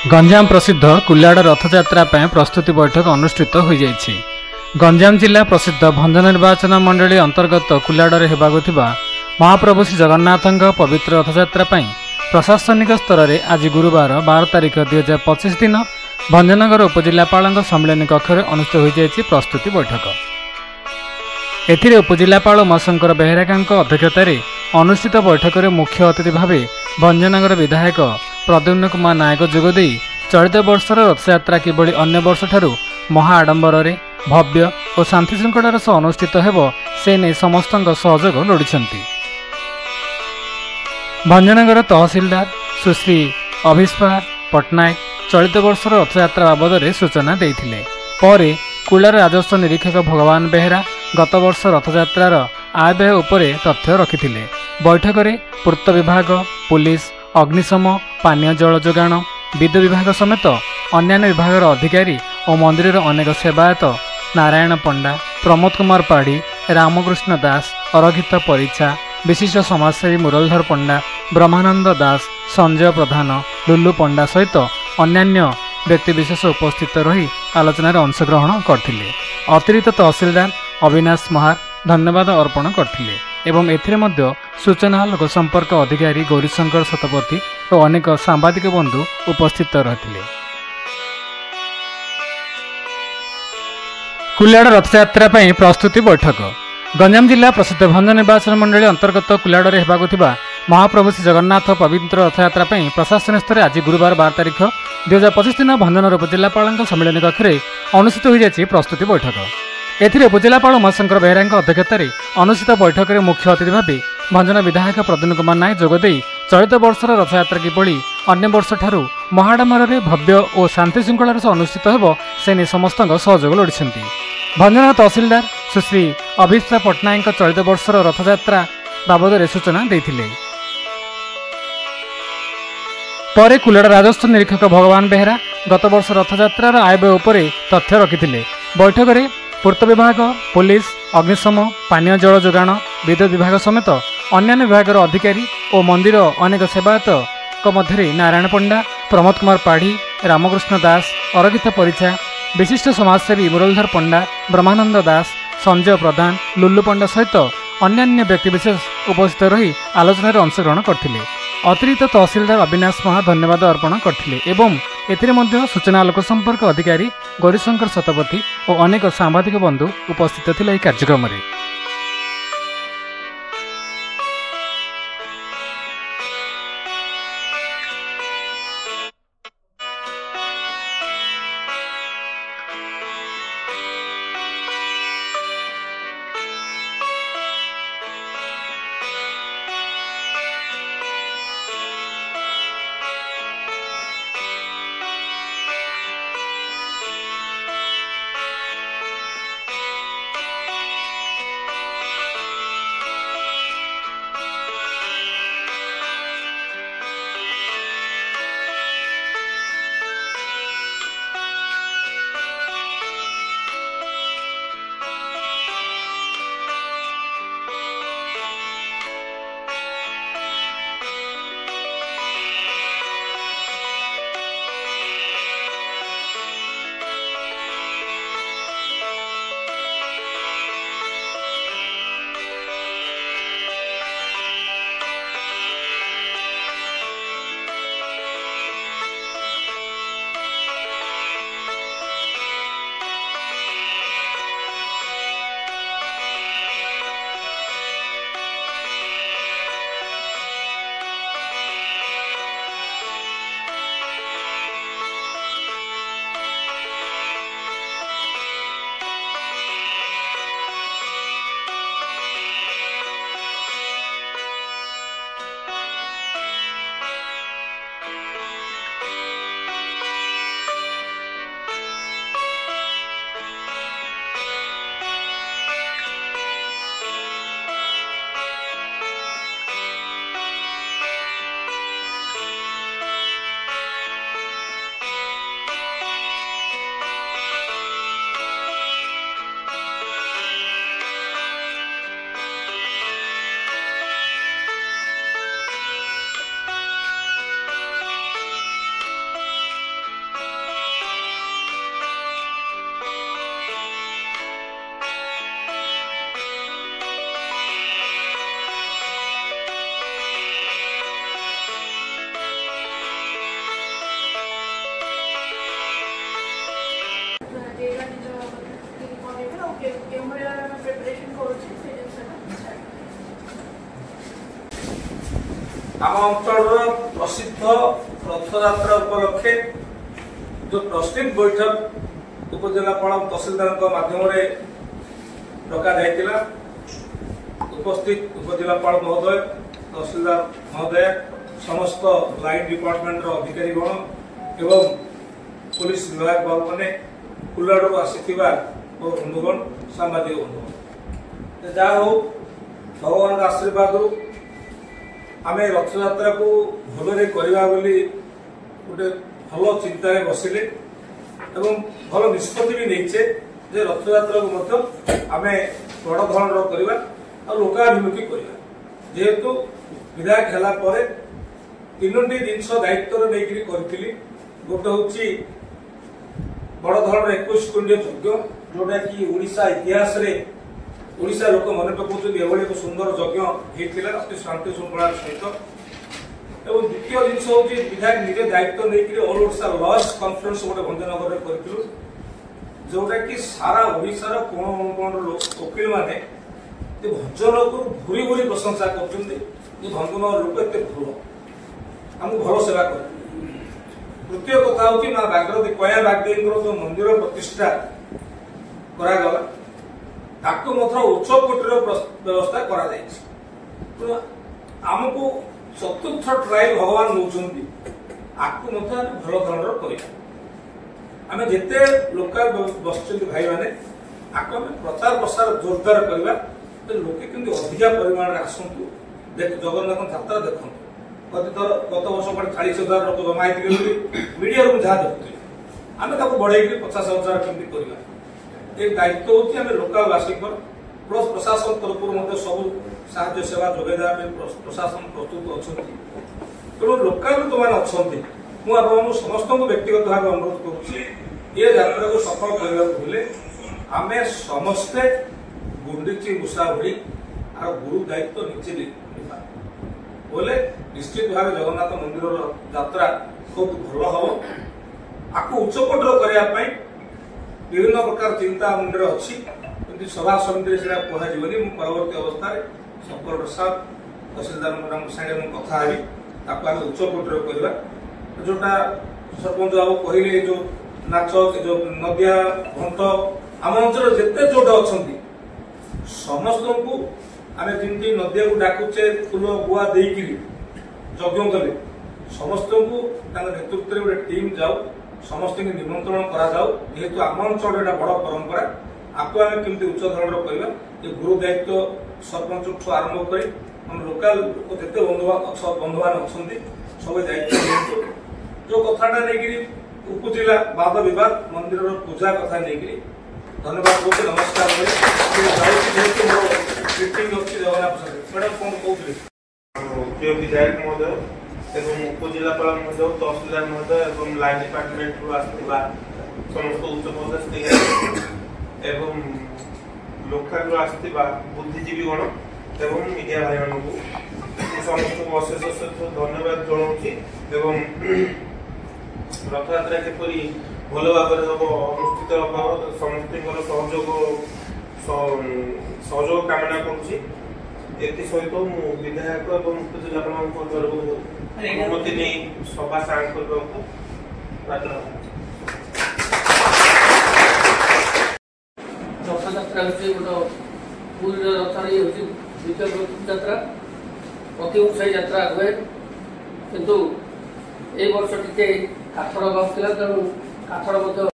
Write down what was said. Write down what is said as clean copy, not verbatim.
गंजाम प्रसिद्ध कुल्याड़ रथयात्रा प्रस्तुति बैठक अनुष्ठित हो जाइछि। गंजाम जिला प्रसिद्ध भंजन निर्वाचन मंडली अंतर्गत कुल्याड़े होगा महाप्रभु श्री जगन्नाथ पवित्र रथयात्रा प्रशासनिक स्तर में आज गुरुवार 12 तारिख 2025 दिन भंजनगर उपजिलापाल सम्मिलन कक्ष में अनुष्ठित हो जाइछि प्रस्तुति बैठक। एथिरे उपजिलापाल उमाशंकर बेहेरा अध्यक्षतार अनुष्ठित बैठक में मुख्य अतिथि भाव भंजनगर विधायक प्रद्युम्न कुमार नायक जोगदे चलित वर्षर रथयात्रा किभली अन्य वर्ष ठारू महा आडंबर भव्य और शांति श्रृंखलार सह अनुष्ठित हेबो से नहीं समस्त सहयोग लोड़िछंती। भंजनगर तहसीलदार सुश्री अभिष्पा पट्टनायक चलित वर्षर रथयात्रा बाबद सूचना देइथिले। परे कुल्याड़ राजस्व निरीक्षक भगवान बेहेरा गत वर्ष रथयात्रार आय व्यय उपरे तथ्य रखिथिले। बैठक में पूर्त विभाग, पुलिस, अग्निशम, पानीय जल जोगाण, विद्युत विभाग समेत अन्यान्य विभाग अधिकारी और मंदिर अनेक सेवायत नारायण पंडा, प्रमोद कुमार पाढ़ी, रामकृष्ण दास, अरघित परिछा, विशिष्ट समाजसेवी मुरलीधर पंडा, ब्रह्मानंद दास, संजय प्रधान, लुलु पंडा सहित अन्यान्य व्यक्तिविशेष उपस्थित रही आलोचना अंशग्रहण करथिले। अतिरिक्त तहसीलदार अविनाश महार धन्यवाद अर्पण करथिले एवं एथिरे मध्य सूचना लोक संपर्क अधिकारी गौरीशंकर शतपथी और अनेक सांबादिक बंधु उपस्थित रहथिले। कुल्याड़ रथयात्रा प्रस्तुति बैठक। गंजाम जिला प्रसिद्ध भंजन निर्वाचन मंडली अंतर्गत कुल्याड़े होगा महाप्रभु श्री जगन्नाथ पवित्र रथयात्रा प्रशासन स्तर आज गुरुवार 12 तारिख 2025 दिन भंजनगर उपजिलापाल सम्मिलन कक्ष में अनुष्ठित हो जाइछि प्रस्तुति बैठक। एथिरे उपजिलापाल उमाशंकर बेहेरा अध्यक्षतार अनुष्ठित बैठक में मुख्य अतिथि भाव भंजन विधायक प्रद्युम्न कुमार नायक जोगदे चलित वर्षर रथयात्रा किभली अन्य वर्ष ठारू महाडंबर भव्य और शांति श्रृंखलार सह अनुष्ठित हेबो से नहीं समस्त सहयोग लोड़िछंती। भंजनगर तहसीलदार सुश्री अभिष्पा पट्टनायक चलित वर्षर रथयात्रा बाबद सूचना देइथिले। परे कुल्याड़ राजस्व निरीक्षक भगवान बेहेरा गत वर्ष रथयात्रार आय व्यय उपरे तथ्य रखिथिले। बैठक में पूर्त विभाग, पुलिस, अग्निशम, पानीय जल जोगाण, विद्युत विभाग समेत अन्यान्य विभाग अधिकारी और मंदिर अनेक सेवायत मध्य नारायण पंडा, प्रमोद कुमार पाढ़ी, रामकृष्ण दास, अरघित परिछा, विशिष्ट समाजसेवी मुरलीधर पंडा, ब्रह्मानंद दास, संजय प्रधान, लुलु पंडा सहित अन्यान्य व्यक्तिविशेष उपस्थित रही आलोचना अंशग्रहण करथिले। अतिरिक्त तहसीलदार अविनाश महा धन्यवाद अर्पण करथिले एवं एथिरे मध्य सूचना लोक संपर्क अधिकारी गौरीशंकर शतपथी और अनेक सांबादिक बंधु उपस्थित थिले। कार्यक्रम में आम अंचल प्रसिद्ध रथयात्रा उपलक्षे जो ट्रस्टी बैठक उपजिलापाल तहसीलदार माध्यम डका जाइतिला। उपस्थित उपजिलापाल महोदय, तहसीलदार महोदय, समस्त लाइन डिपार्टमेंट अधिकारी गण एवं पुलिस विभाग बाबू मैंने कुलाड़ू आसीथिबा बंधुगण, सांबादिक बंधुगण, जहा हो भगवान आशीर्वाद आम रथयात्रा को भलरे करवा बोली गोटे भल चिंतार बसिले एवं भल निष्पत्ति भी नहींचे जे रथयात्रा को आम बड़ धरण करवा और लोकाभिमुखी करवा। जेहेतु विधायक है तीनोटी जिनस दायित्व नहीं करी। गोटे हूँ बड़ धरण 21 कुंड यज्ञ जोटा कि ओडिशा इतिहास रे ओडिशा लोक मन पकाउछन एभली एक सुंदर यज्ञ होता अति शांति श्रृंखला सहित। एवं द्वितीय जिनस हूँ विधायक निजे दायित्व नहीं ऑल ओडिशा लॉज कॉन्फ्रेंस गोटे भंजनगर कर जोटा कि सारा ओडिशार कोण अनुकोण वकील मैंने भंजन को भूरी भूरी प्रशंसा कर भंजनगर लोक एत भल आमको भल सेवा कर। तृतीय कथा हूँ माँ बागवती कया बागदेवी जो मंदिर प्रतिष्ठा करागला ताकू उच्च कोटर व्यवस्था करा आमको चतुर्थ ट्रायल भगवान नौकरी आपको भल धरण कर आम जिते लोकल बस भाई मैंने आपको प्रचार प्रसार जोरदार करवा लोके किंतु अधिका परिमाण आसतु जगन्नाथ यात्रा देखते। गत वर्ष 40,000 लोक जमा होती मीडिया जहाँ देखुली आम बढ़े 50,000 केमती करवा। ये दायित्व हूँ आम लोकवासी प्लस प्रशासन तरफ सब साहाय्य सेवा जोगेदा प्रशासन प्रस्तुत अच्छा। तेणु लोकाल जो मैंने अच्छा मुझे समस्त व्यक्तिगत भाव अनुरोध करा को सफल करने आम समस्ते गुंडीची मूषा भरी आर गुरु दायित्व निजे बोले निश्चित भाव जगन्नाथ मंदिर यात्रा बहुत भल हम आपको उच्चकोटर करने विभिन्न प्रकार चिंता मुंडे अच्छी सभा समिति से कहनी परवर्ती अवस्था शंकर प्रसाद तहसीलदार मैडम सागे कथा हेबी उच्चकोटर करवा। जोटा सरपंच बाबू कहले जो नाच जो नदिया घंट आम अंचल जिते जोटा अच्छा समस्त को आम जमी नदिया को डाकुचे फूल गुआ देकर यज्ञ कले समस्त को नेतृत्व में गोटे टीम जाऊ समस्त निमंत्रण करा जेहेतु आम अंचल बड़ परंपरा आपको आम केमती उच्च धरण करवा। ये गुरु दायित्व सरपंच आरंभ कर लोकाल जिते बंधुबान अच्छा सब दायित्व जो कथाटा नहीं उपजिला वाद विवाद मंदिर पूजा कथा नहीं धन्यवाद बहुत नमस्कार मैडम कौन कहते विधायक महोदय एवं उपजिलापाल महोदय तहसीलदार महोदय एवं लाइन डिपार्टमेंट आसुवा समस्त उच्च पदस्थ एवं लोकाल आसुवा बुद्धिजीवी गण एवं मीडिया भाई मानू समस्त को अशेष अशेष धन्यवाद जनाऊँ। रथयात्रा किपरि भल भाव अनुष्ठित हम समस्त सहयोग कामना करुँच। सहित मु विधायक और उपजिलापाल अनुमति नहीं सभा साग करने रथयात्रा गोटे पूरी रथर ये द्वितीय यात्रा अति उत्साही यात्रा हुए किंतु ए वर्ष टी काठर अभाव था तेणु काठर